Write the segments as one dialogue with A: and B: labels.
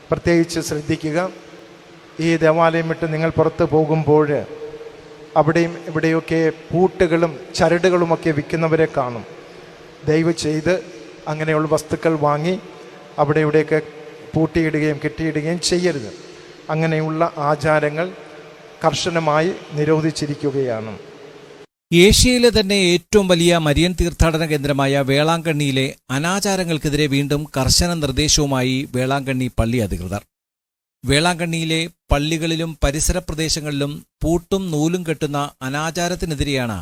A: പ്രത്യേകിച്ച് ശ്രദ്ധിക്കുക. ഈ ദേവാലയം വിട്ട് നിങ്ങൾ പുറത്ത് പോകുമ്പോൾ അവിടെയും ഇവിടെയൊക്കെ പൂട്ടുകളും ചരടുകളുമൊക്കെ വിൽക്കുന്നവരെ കാണും. ദയവ് ചെയ്ത് അങ്ങനെയുള്ള വസ്തുക്കൾ വാങ്ങി അവിടെ ഇവിടെയൊക്കെ പൂട്ടിയിടുകയും കെട്ടിയിടുകയും ചെയ്യരുത്. അങ്ങനെയുള്ള ആചാരങ്ങൾ കർശനമായി നിരോധിച്ചിരിക്കുകയാണ്.
B: ഏഷ്യയിലെ തന്നെ ഏറ്റവും വലിയ മരിയൻ തീർത്ഥാടന കേന്ദ്രമായ വേളാങ്കണ്ണിയിലെ അനാചാരങ്ങൾക്കെതിരെ വീണ്ടും കർശന നിർദ്ദേശവുമായി വേളാങ്കണ്ണി പള്ളി അധികൃതർ. വേളാങ്കണ്ണിയിലെ പള്ളികളിലും പരിസര പ്രദേശങ്ങളിലും പൂട്ടും നൂലും കെട്ടുന്ന അനാചാരത്തിനെതിരെയാണ്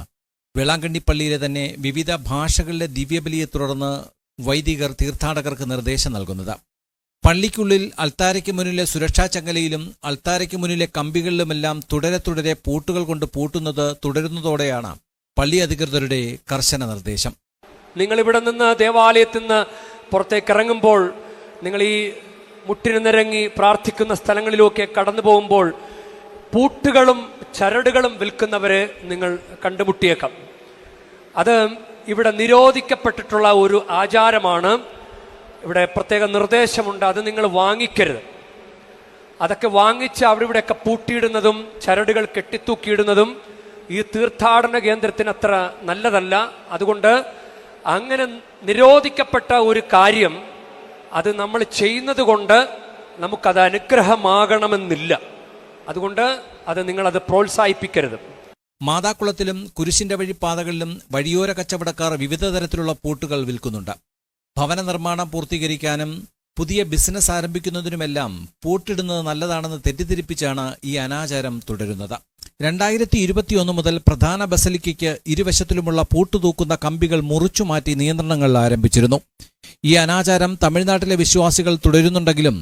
B: വേളാങ്കണ്ണി പള്ളിയിലെ തന്നെ വിവിധ ഭാഷകളിലെ ദിവ്യബലിയെ തുടർന്ന് വൈദികർ തീർത്ഥാടകർക്ക് നിർദ്ദേശം നൽകുന്നത്. പള്ളിക്കുള്ളിൽ അൾത്താരയ്ക്ക് മുന്നിലെ സുരക്ഷാ ചങ്ങലയിലും അൾത്താരയ്ക്ക് മുന്നിലെ കമ്പികളിലുമെല്ലാം തുടരെ പൂട്ടുകൾ കൊണ്ട് പൂട്ടുന്നത് തുടരുന്നതോടെയാണ് പള്ളി അധികൃതരുടെ കർശന നിർദ്ദേശം.
C: നിങ്ങളിവിടെ നിന്ന് ദേവാലയത്തിൽ നിന്ന് പുറത്തേക്ക് ഇറങ്ങുമ്പോൾ, നിങ്ങൾ ഈ മുട്ടിന് നിരങ്ങി പ്രാർത്ഥിക്കുന്ന സ്ഥലങ്ങളിലൊക്കെ കടന്നു പോകുമ്പോൾ പൂട്ടുകളും ചരടുകളും വിൽക്കുന്നവരെ നിങ്ങൾ കണ്ടുമുട്ടിയേക്കാം. അത് ഇവിടെ നിരോധിക്കപ്പെട്ടിട്ടുള്ള ഒരു ആചാരമാണ്. ഇവിടെ പ്രത്യേക നിർദ്ദേശമുണ്ട്, അത് നിങ്ങൾ വാങ്ങിക്കരുത്. അതൊക്കെ വാങ്ങിച്ച് അവിടെ ഇവിടെയൊക്കെ പൂട്ടിയിടുന്നതും ചരടുകൾ കെട്ടിത്തൂക്കിയിടുന്നതും ഈ തീർത്ഥാടന കേന്ദ്രത്തിന് അത്ര നല്ലതല്ല. അതുകൊണ്ട് അങ്ങനെ നിരോധിക്കപ്പെട്ട ഒരു കാര്യം അത് നമ്മൾ ചെയ്യുന്നത് കൊണ്ട് നമുക്കത് അനുഗ്രഹമാകണമെന്നില്ല. അതുകൊണ്ട് അത് നിങ്ങളത് പ്രോത്സാഹിപ്പിക്കരുത്.
B: മാതാക്കുളത്തിലും കുരിശിന്റെ വഴിപ്പാതകളിലും വഴിയോര കച്ചവടക്കാർ വിവിധ തരത്തിലുള്ള പൂട്ടുകൾ വിൽക്കുന്നുണ്ട്. ഭവന നിർമ്മാണം പൂർത്തീകരിക്കാനും പുതിയ ബിസിനസ് ആരംഭിക്കുന്നതിനുമെല്ലാം പൂട്ടിടുന്നത് നല്ലതാണെന്ന് തെറ്റിദ്ധരിപ്പിച്ചാണ് ഈ അനാചാരം തുടരുന്നത്. 2021 മുതൽ പ്രധാന ബസലിക്കയ്ക്ക് ഇരുവശത്തിലുമുള്ള പൂട്ടുതൂക്കുന്ന കമ്പികൾ മുറിച്ചുമാറ്റി നിയന്ത്രണങ്ങൾ ആരംഭിച്ചിരുന്നു. ഈ അനാചാരം തമിഴ്നാട്ടിലെ വിശ്വാസികൾ തുടരുന്നുണ്ടെങ്കിലും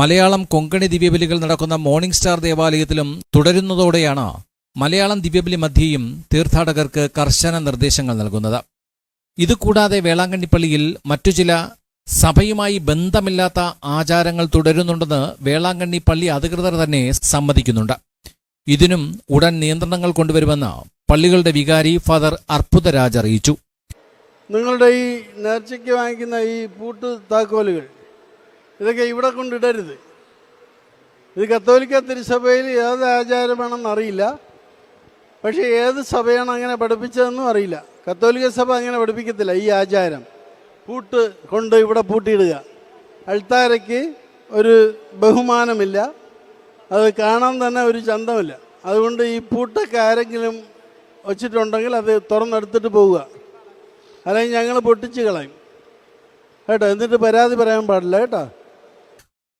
B: മലയാളം കൊങ്കണി ദിവ്യബലികൾ നടക്കുന്ന മോർണിംഗ് സ്റ്റാർ ദേവാലയത്തിലും തുടരുന്നതോടെയാണ് മലയാളം ദിവ്യബലി മധ്യയും തീർത്ഥാടകർക്ക് കർശന നിർദ്ദേശങ്ങൾ നൽകുന്നത്. ഇതുകൂടാതെ വേളാങ്കണ്ണിപ്പള്ളിയിൽ മറ്റു ചില സഭയുമായി ബന്ധമില്ലാത്ത ആചാരങ്ങൾ തുടരുന്നുണ്ടെന്ന് വേളാങ്കണ്ണി പള്ളി അധികൃതർ തന്നെ സമ്മതിക്കുന്നുണ്ട്. ഇതിനും ഉടൻ നിയന്ത്രണങ്ങൾ കൊണ്ടുവരുമെന്ന് പള്ളികളുടെ വികാരി ഫാദർ അർപ്പുതരാജ് അറിയിച്ചു.
D: നിങ്ങളുടെ ഈ നേർച്ചയ്ക്ക് വാങ്ങിക്കുന്ന ഈ പൂട്ട് താക്കോലുകൾ ഇതൊക്കെ ഇവിടെ കൊണ്ടിടരുത്. ഇത് കത്തോലിക്ക തിരുസഭയിൽ ഏത് ആചാരമാണെന്ന് അറിയില്ല. പക്ഷേ ഏത് സഭയാണ് അങ്ങനെ പഠിപ്പിച്ചതെന്നും അറിയില്ല. കത്തോലിക്ക സഭ അങ്ങനെ പഠിപ്പിക്കത്തില്ല ഈ ആചാരം. പൂട്ട് കൊണ്ട് ഇവിടെ പൂട്ടിയിടുക, അൾത്താരയ്ക്ക് ഒരു ബഹുമാനമില്ല, അത് കാണാൻ തന്നെ ഒരു ചന്തമില്ല. അതുകൊണ്ട് ഈ പൂട്ടൊക്കെ ആരെങ്കിലും വച്ചിട്ടുണ്ടെങ്കിൽ അത് തുറന്നെടുത്തിട്ട് പോവുക, അല്ലെങ്കിൽ ഞങ്ങൾ പൊട്ടിച്ച് കളയും കേട്ടോ. എന്നിട്ട് പരാതി പറയാൻ പാടില്ല കേട്ടോ.